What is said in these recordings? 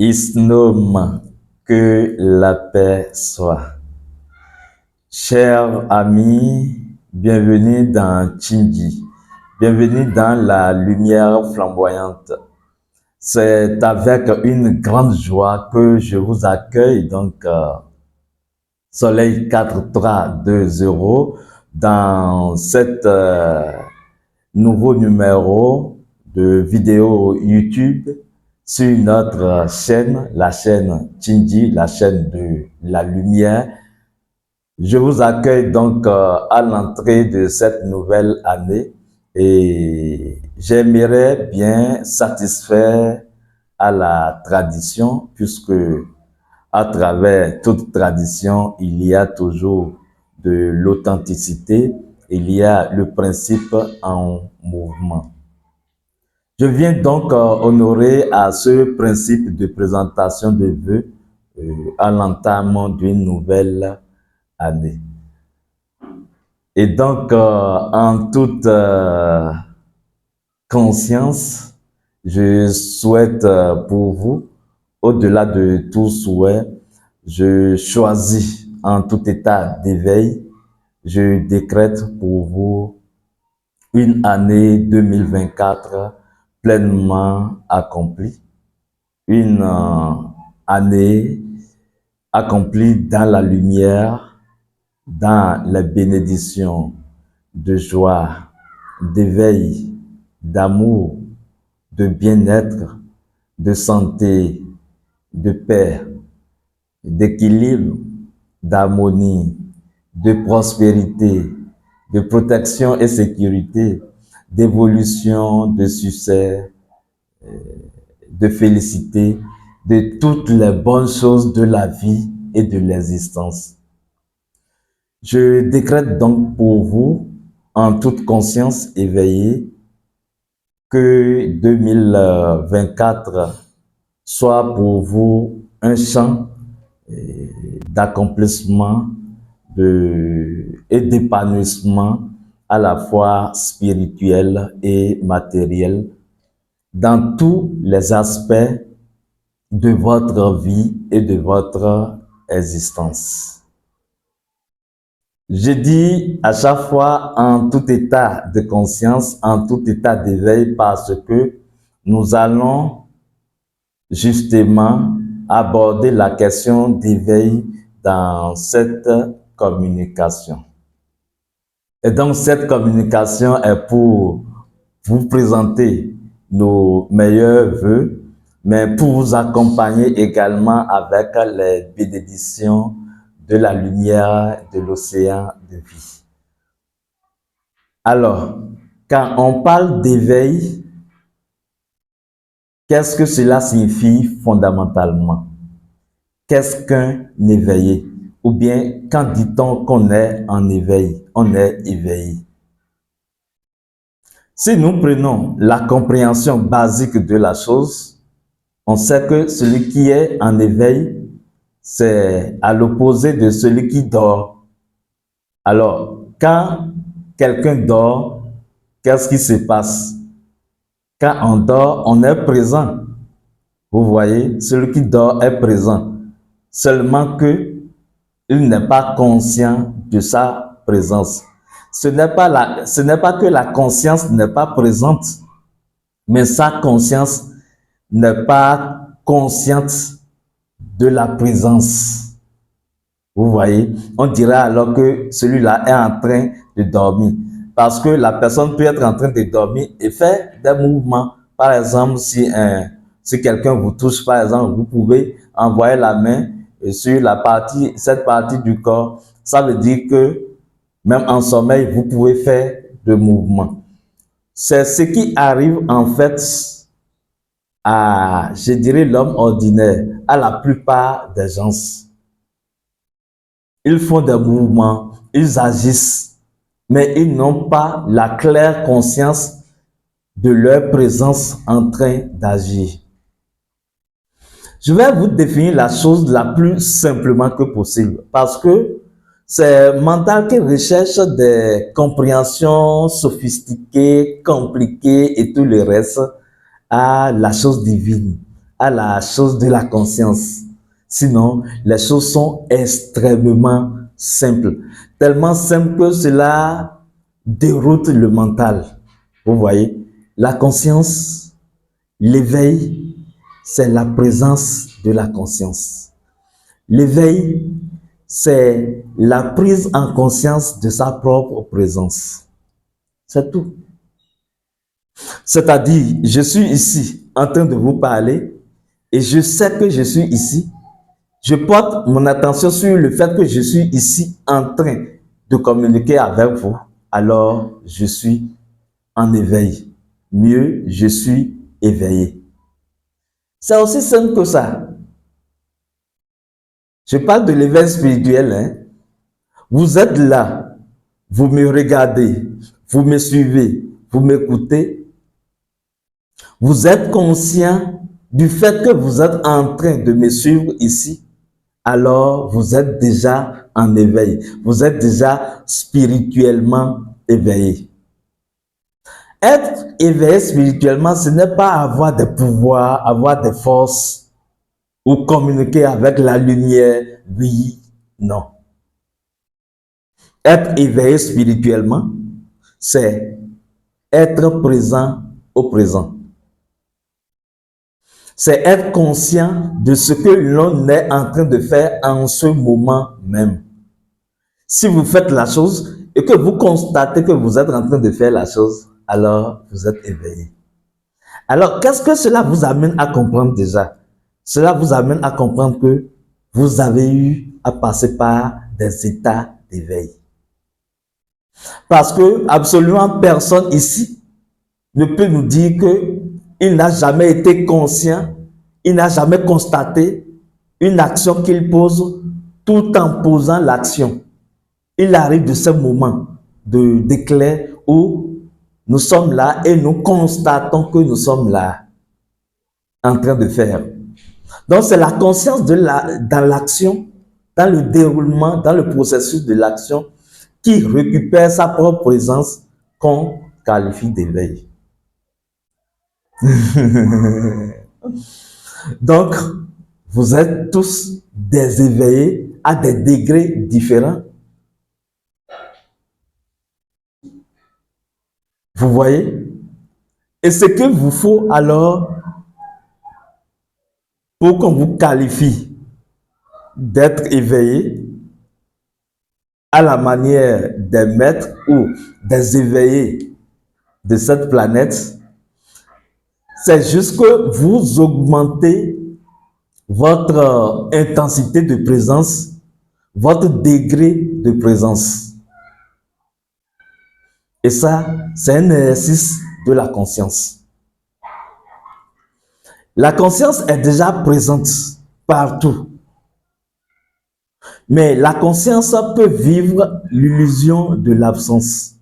Isnom, que la paix soit. Chers amis, bienvenue dans Tchinji, bienvenue dans la lumière flamboyante. C'est avec une grande joie que je vous accueille, Soleil 4320 dans cet nouveau numéro de vidéo YouTube sur notre chaîne, la chaîne Tchinji, la chaîne de la lumière. Je vous accueille à l'entrée de cette nouvelle année et j'aimerais bien satisfaire à la tradition, puisque à travers toute tradition, il y a toujours de l'authenticité, il y a le principe en mouvement. Je viens honorer à ce principe de présentation de vœux à l'entame d'une nouvelle année. Et en toute conscience, je souhaite pour vous, au-delà de tout souhait, je choisis en tout état d'éveil, je décrète pour vous une année 2024 pleinement accomplie, une année accomplie dans la lumière, dans les bénédictions de joie, d'éveil, d'amour, de bien-être, de santé, de paix, d'équilibre, d'harmonie, de prospérité, de protection et sécurité, d'évolution, de succès, de félicité, de toutes les bonnes choses de la vie et de l'existence. Je décrète donc pour vous, en toute conscience éveillée, que 2024 soit pour vous un champ d'accomplissement et d'épanouissement à la fois spirituel et matériel dans tous les aspects de votre vie et de votre existence. Je dis à chaque fois en tout état de conscience, en tout état d'éveil, parce que nous allons justement aborder la question d'éveil dans cette communication. Et donc cette communication est pour vous présenter nos meilleurs vœux, mais pour vous accompagner également avec les bénédictions de la lumière de l'océan de vie. Alors, quand on parle d'éveil, qu'est-ce que cela signifie fondamentalement? Qu'est-ce qu'un éveillé? Ou bien, quand dit-on qu'on est en éveil, on est éveillé? Si nous prenons la compréhension basique de la chose, on sait que celui qui est en éveil, c'est à l'opposé de celui qui dort. Alors, quand quelqu'un dort, qu'est-ce qui se passe? Quand on dort, on est présent. Vous voyez, celui qui dort est présent. Seulement que il n'est pas conscient de sa présence. Ce n'est pas que la conscience n'est pas présente, mais sa conscience n'est pas consciente de la présence. Vous voyez, on dirait alors que celui-là est en train de dormir. Parce que la personne peut être en train de dormir et faire des mouvements. Par exemple, si quelqu'un vous touche, par exemple, vous pouvez envoyer la main sur cette partie du corps. Ça veut dire que même en sommeil, vous pouvez faire des mouvements. C'est ce qui arrive en fait à, je dirais, l'homme ordinaire, à la plupart des gens. Ils font des mouvements, ils agissent, mais ils n'ont pas la claire conscience de leur présence en train d'agir. Je vais vous définir la chose la plus simplement que possible, parce que c'est mental qui recherche des compréhensions sophistiquées, compliquées et tout le reste à la chose divine, à la chose de la conscience. Sinon, les choses sont extrêmement simples. Tellement simples que cela déroute le mental. Vous voyez, la conscience, l'éveil, c'est la présence de la conscience. L'éveil, c'est la prise en conscience de sa propre présence. C'est tout. C'est-à-dire, je suis ici en train de vous parler et je sais que je suis ici. Je porte mon attention sur le fait que je suis ici en train de communiquer avec vous. Alors, je suis en éveil. Mieux, je suis éveillé. C'est aussi simple que ça. Je parle de l'éveil spirituel. Hein. Vous êtes là, vous me regardez, vous me suivez, vous m'écoutez. Vous êtes conscient du fait que vous êtes en train de me suivre ici. Alors vous êtes déjà en éveil. Vous êtes déjà spirituellement éveillé. Être éveillé spirituellement, ce n'est pas avoir des pouvoirs, avoir des forces ou communiquer avec la lumière. Oui, non. Être éveillé spirituellement, c'est être présent au présent. C'est être conscient de ce que l'on est en train de faire en ce moment même. Si vous faites la chose et que vous constatez que vous êtes en train de faire la chose, alors vous êtes éveillé. Alors, qu'est-ce que cela vous amène à comprendre déjà? Cela vous amène à comprendre que vous avez eu à passer par des états d'éveil. Parce que absolument personne ici ne peut nous dire qu'il n'a jamais été conscient, il n'a jamais constaté une action qu'il pose tout en posant l'action. Il arrive de ce moment d'éclair où nous sommes là et nous constatons que nous sommes là en train de faire. Donc c'est la conscience dans l'action, dans le déroulement, dans le processus de l'action qui récupère sa propre présence qu'on qualifie d'éveil. Donc, vous êtes tous des éveillés à des degrés différents. Vous voyez? Et ce qu'il vous faut alors pour qu'on vous qualifie d'être éveillé à la manière des maîtres ou des éveillés de cette planète, c'est juste que vous augmentez votre intensité de présence, votre degré de présence. Et ça, c'est un exercice de la conscience. La conscience est déjà présente partout. Mais la conscience peut vivre l'illusion de l'absence.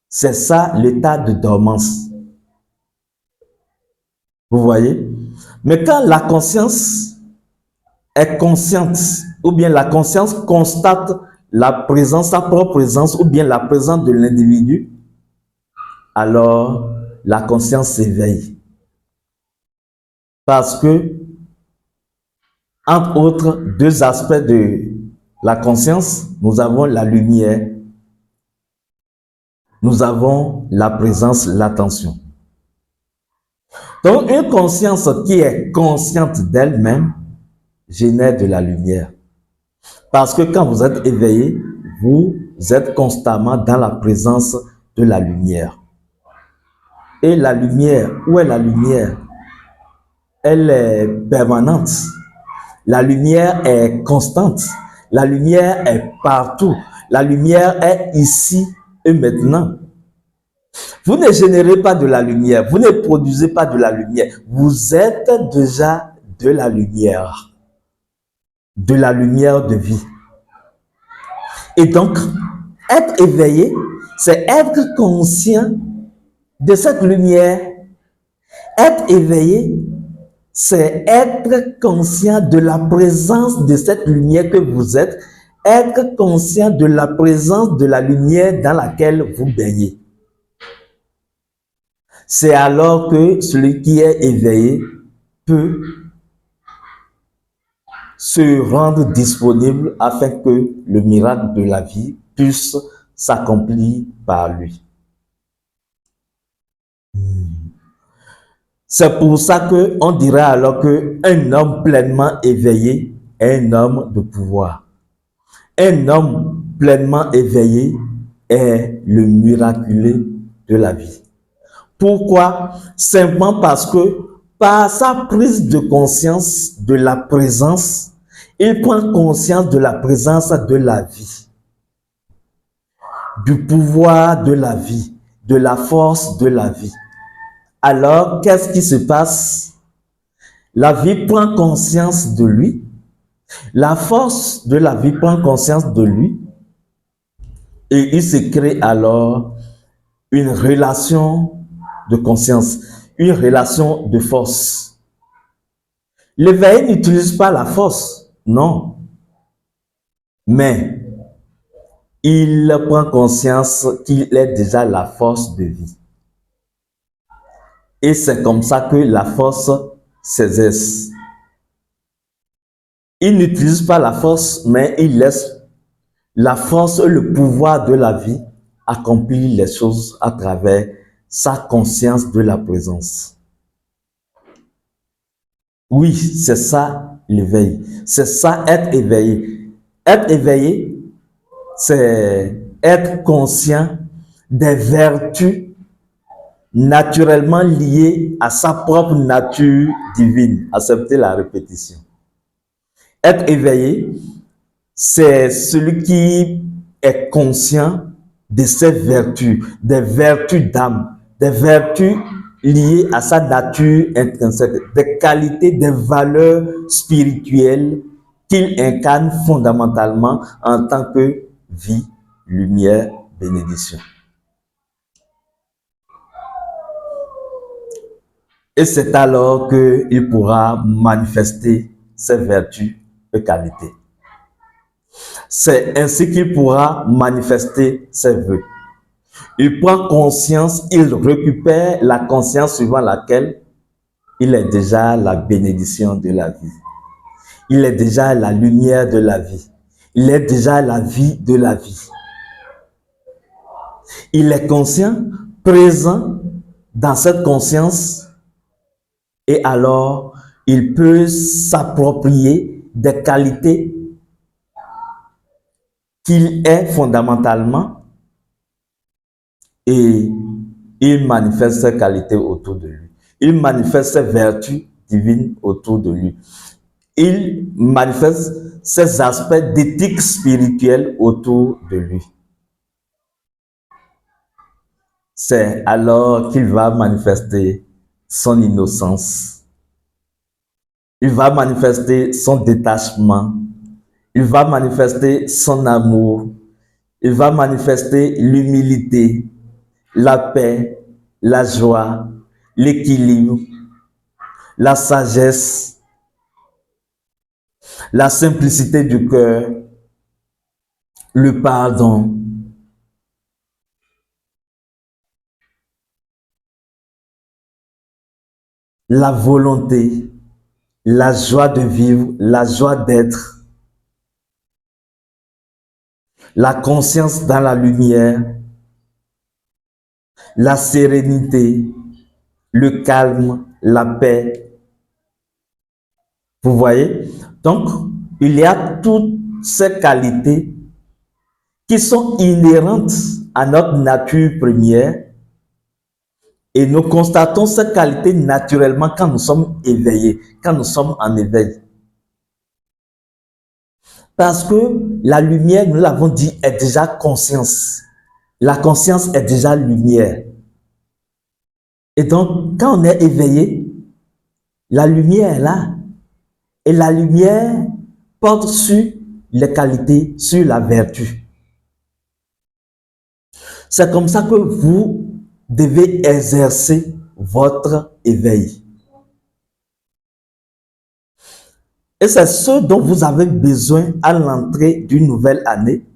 C'est ça l'état de dormance. Vous voyez? Mais quand la conscience est consciente, ou bien la conscience constate la présence, sa propre présence, ou bien la présence de l'individu, alors la conscience s'éveille. Parce que, entre autres, deux aspects de la conscience, nous avons la lumière, nous avons la présence, l'attention. Donc, une conscience qui est consciente d'elle-même génère de la lumière. Parce que quand vous êtes éveillé, vous êtes constamment dans la présence de la lumière. Et la lumière, où est la lumière? Elle est permanente. La lumière est constante. La lumière est partout. La lumière est ici et maintenant. Vous ne générez pas de la lumière. Vous ne produisez pas de la lumière. Vous êtes déjà de la lumière. De la lumière de vie. Et donc, être éveillé, c'est être conscient de cette lumière. Être éveillé, c'est être conscient de la présence de cette lumière que vous êtes, être conscient de la présence de la lumière dans laquelle vous baignez. C'est alors que celui qui est éveillé peut se rendre disponible afin que le miracle de la vie puisse s'accomplir par lui. C'est pour ça qu'on dirait alors qu'un homme pleinement éveillé est un homme de pouvoir. Un homme pleinement éveillé est le miraculé de la vie. Pourquoi? Simplement parce que par sa prise de conscience de la présence, il prend conscience de la présence de la vie, du pouvoir de la vie, de la force de la vie. Alors, qu'est-ce qui se passe? La vie prend conscience de lui, la force de la vie prend conscience de lui, et il se crée alors une relation de conscience, une relation de force. L'éveillé n'utilise pas la force, non. Mais il prend conscience qu'il est déjà la force de vie. Et c'est comme ça que la force s'exerce. Il n'utilise pas la force, mais il laisse la force, le pouvoir de la vie accomplir les choses à travers sa conscience de la présence. Oui, c'est ça l'éveil. C'est ça être éveillé. Être éveillé, c'est être conscient des vertus naturellement liées à sa propre nature divine. Acceptez la répétition. Être éveillé, c'est celui qui est conscient de ses vertus, des vertus d'âme, des vertus liées à sa nature intrinsèque, des qualités, des valeurs spirituelles qu'il incarne fondamentalement en tant que vie, lumière, bénédiction. Et c'est alors qu'il pourra manifester ses vertus et qualités. C'est ainsi qu'il pourra manifester ses vœux. Il prend conscience, il récupère la conscience suivant laquelle il est déjà la bénédiction de la vie. Il est déjà la lumière de la vie. Il est déjà la vie de la vie. Il est conscient, présent dans cette conscience, et alors il peut s'approprier des qualités qu'il est fondamentalement, et il manifeste ses qualités autour de lui. Il manifeste ses vertus divines autour de lui. Il manifeste ses aspects d'éthique spirituelle autour de lui. C'est alors qu'il va manifester son innocence. Il va manifester son détachement. Il va manifester son amour. Il va manifester l'humilité, la paix, la joie, l'équilibre, la sagesse, la simplicité du cœur, le pardon. La volonté, la joie de vivre, la joie d'être, la conscience dans la lumière, la sérénité, le calme, la paix. Vous voyez? Donc, il y a toutes ces qualités qui sont inhérentes à notre nature première, et nous constatons ces qualités naturellement quand nous sommes éveillés, quand nous sommes en éveil. Parce que la lumière, nous l'avons dit, est déjà conscience. La conscience est déjà lumière. Et donc, quand on est éveillé, la lumière est là. Et la lumière porte sur les qualités, sur la vertu. C'est comme ça que vous devez exercer votre éveil. Et c'est ce dont vous avez besoin à l'entrée d'une nouvelle année.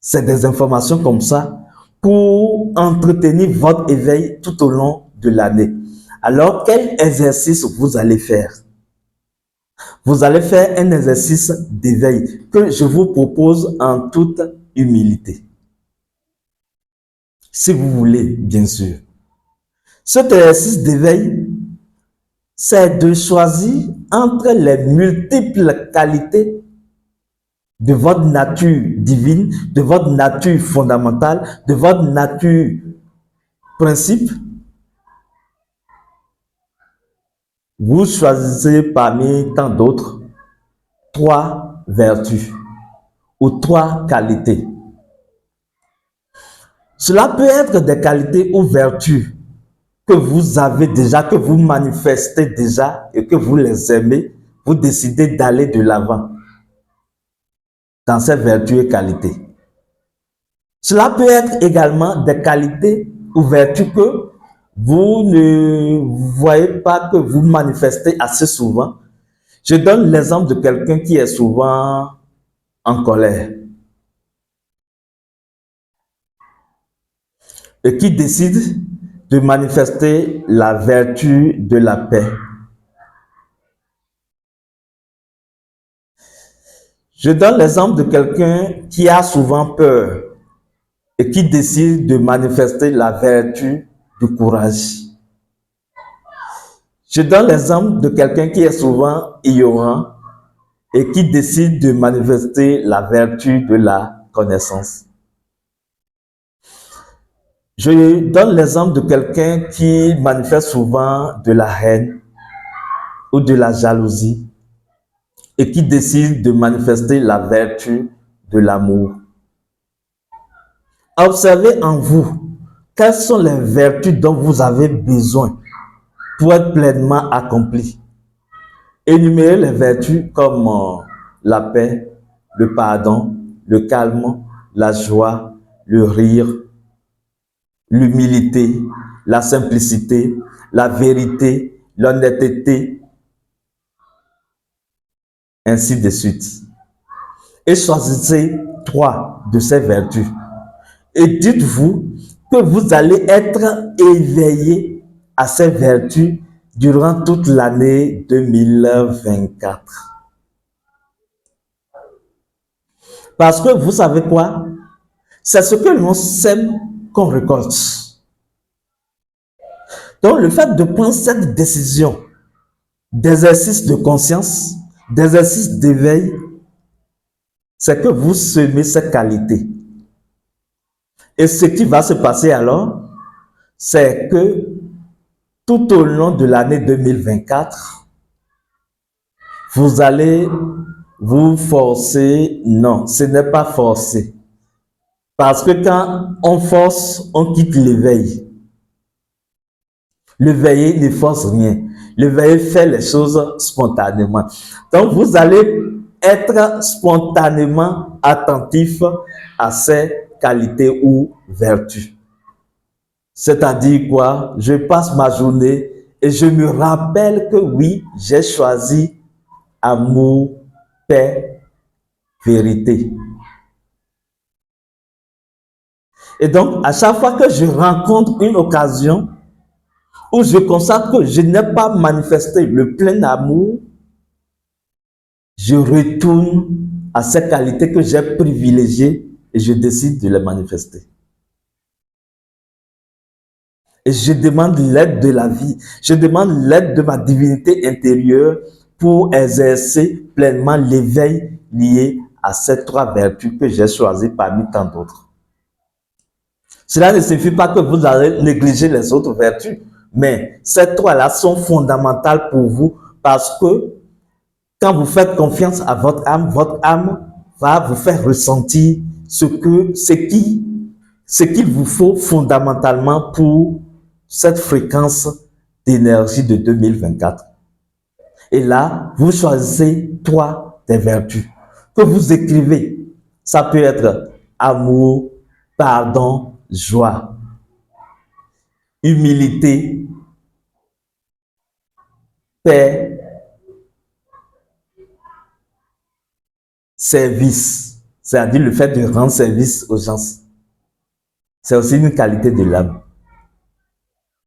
C'est des informations comme ça pour entretenir votre éveil tout au long de l'année. Alors, quel exercice vous allez faire? Vous allez faire un exercice d'éveil que je vous propose en toute humilité. Si vous voulez, bien sûr. Cet exercice d'éveil, c'est de choisir entre les multiples qualités de votre nature divine, de votre nature fondamentale, de votre nature principe. Vous choisissez parmi tant d'autres 3 vertus ou 3 qualités. Cela peut être des qualités ou vertus que vous avez déjà, que vous manifestez déjà et que vous les aimez. Vous décidez d'aller de l'avant dans ces vertus et qualités. Cela peut être également des qualités ou vertus que vous ne voyez pas, que vous manifestez assez souvent. Je donne l'exemple de quelqu'un qui est souvent en colère et qui décide de manifester la vertu de la paix. Je donne l'exemple de quelqu'un qui a souvent peur et qui décide de manifester la vertu du courage. Je donne l'exemple de quelqu'un qui est souvent ignorant et qui décide de manifester la vertu de la connaissance. Je donne l'exemple de quelqu'un qui manifeste souvent de la haine ou de la jalousie et qui décide de manifester la vertu de l'amour. Observez en vous quelles sont les vertus dont vous avez besoin pour être pleinement accompli. Énumérez les vertus comme la paix, le pardon, le calme, la joie, le rire, l'humilité, la simplicité, la vérité, l'honnêteté, ainsi de suite. Et choisissez 3 de ces vertus. Et dites-vous que vous allez être éveillé à ces vertus durant toute l'année 2024. Parce que vous savez quoi? C'est ce que l'on sème qu'on récolte. Donc, le fait de prendre cette décision d'exercice de conscience, d'exercice d'éveil, c'est que vous semez ces qualités. Et ce qui va se passer alors, c'est que tout au long de l'année 2024, vous allez vous forcer. Non, ce n'est pas forcé. Parce que quand on force, on quitte l'éveil. L'éveillé ne force rien. L'éveillé fait les choses spontanément. Donc, vous allez être spontanément attentif à ces qualités ou vertus. C'est-à-dire quoi? Je passe ma journée et je me rappelle que oui, j'ai choisi amour, paix, vérité. Et donc, à chaque fois que je rencontre une occasion où je constate que je n'ai pas manifesté le plein amour, je retourne à ces qualités que j'ai privilégiées et je décide de les manifester. Et je demande l'aide de la vie, je demande l'aide de ma divinité intérieure pour exercer pleinement l'éveil lié à ces 3 vertus que j'ai choisies parmi tant d'autres. Cela ne signifie pas que vous allez négliger les autres vertus, mais ces 3-là sont fondamentales pour vous parce que quand vous faites confiance à votre âme va vous faire ressentir ce qu'il vous faut fondamentalement pour cette fréquence d'énergie de 2024. Et là, vous choisissez 3 des vertus que vous écrivez. Ça peut être amour, pardon, joie, humilité, paix, service. C'est-à-dire le fait de rendre service aux gens. C'est aussi une qualité de l'âme.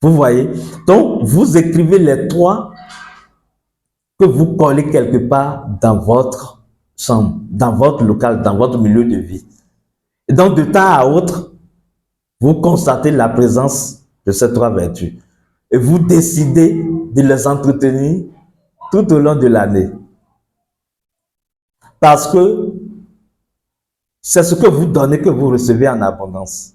Vous voyez? Donc, vous écrivez les trois que vous collez quelque part dans votre chambre, dans votre local, dans votre milieu de vie. Et donc, de temps à autre, vous constatez la présence de ces trois vertus. Et vous décidez de les entretenir tout au long de l'année. Parce que c'est ce que vous donnez que vous recevez en abondance.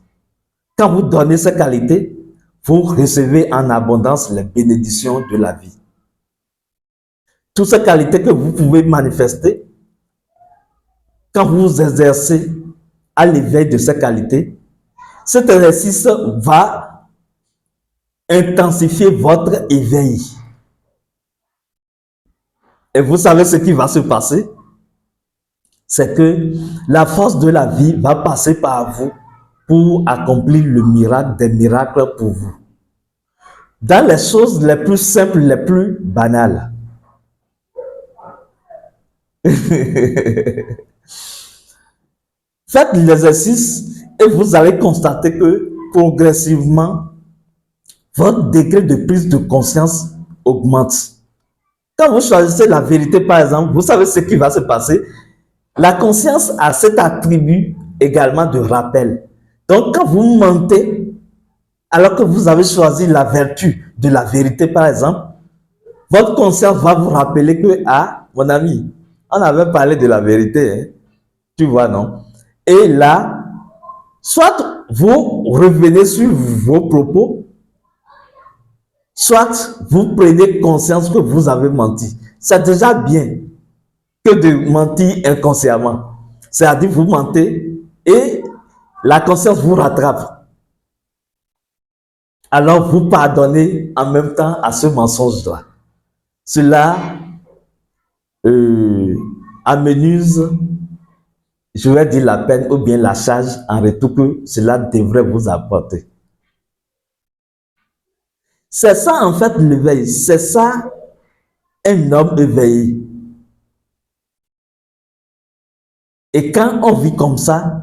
Quand vous donnez ces qualités, vous recevez en abondance les bénédictions de la vie. Toutes ces qualités que vous pouvez manifester, quand vous vous exercez à l'éveil de ces qualités, cet exercice va intensifier votre éveil. Et vous savez ce qui va se passer? C'est que la force de la vie va passer par vous pour accomplir le miracle des miracles pour vous. Dans les choses les plus simples, les plus banales. Faites l'exercice et vous allez constater que progressivement, votre degré de prise de conscience augmente. Quand vous choisissez la vérité, par exemple, vous savez ce qui va se passer. La conscience a cet attribut également de rappel. Donc, quand vous mentez, alors que vous avez choisi la vertu de la vérité, par exemple, votre conscience va vous rappeler que, ah, mon ami, on avait parlé de la vérité, hein? Tu vois, non? Et là, soit vous revenez sur vos propos, soit vous prenez conscience que vous avez menti. C'est déjà bien que de mentir inconsciemment. C'est-à-dire vous mentez et la conscience vous rattrape. Alors vous pardonnez en même temps à ce mensonge-là. Cela amenuise, je vais dire, la peine ou bien la charge en retour que cela devrait vous apporter. C'est ça en fait l'éveil, c'est ça un homme éveillé. Et quand on vit comme ça,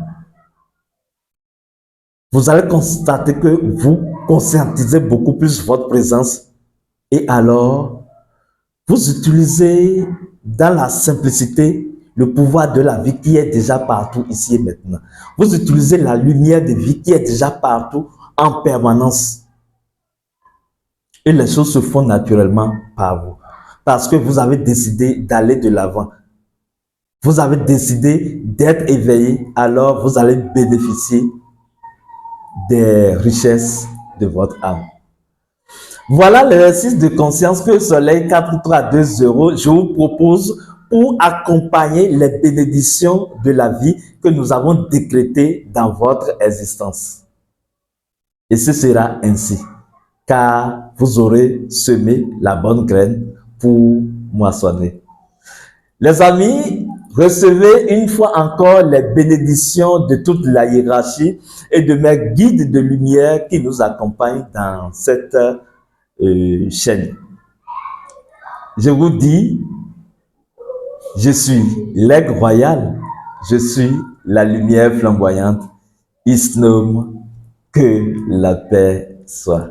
vous allez constater que vous conscientisez beaucoup plus votre présence et alors vous utilisez dans la simplicité le pouvoir de la vie qui est déjà partout ici et maintenant. Vous utilisez la lumière de vie qui est déjà partout en permanence. Et les choses se font naturellement par vous. Parce que vous avez décidé d'aller de l'avant. Vous avez décidé d'être éveillé, alors vous allez bénéficier des richesses de votre âme. Voilà l'exercice de conscience que Soleil 4320, je vous propose pour accompagner les bénédictions de la vie que nous avons décrétées dans votre existence. Et ce sera ainsi, car vous aurez semé la bonne graine pour moissonner. Les amis, recevez une fois encore les bénédictions de toute la hiérarchie et de mes guides de lumière qui nous accompagnent dans cette chaîne. Je vous dis, je suis l'aigle royal, je suis la lumière flamboyante, Isnom, que la paix soit.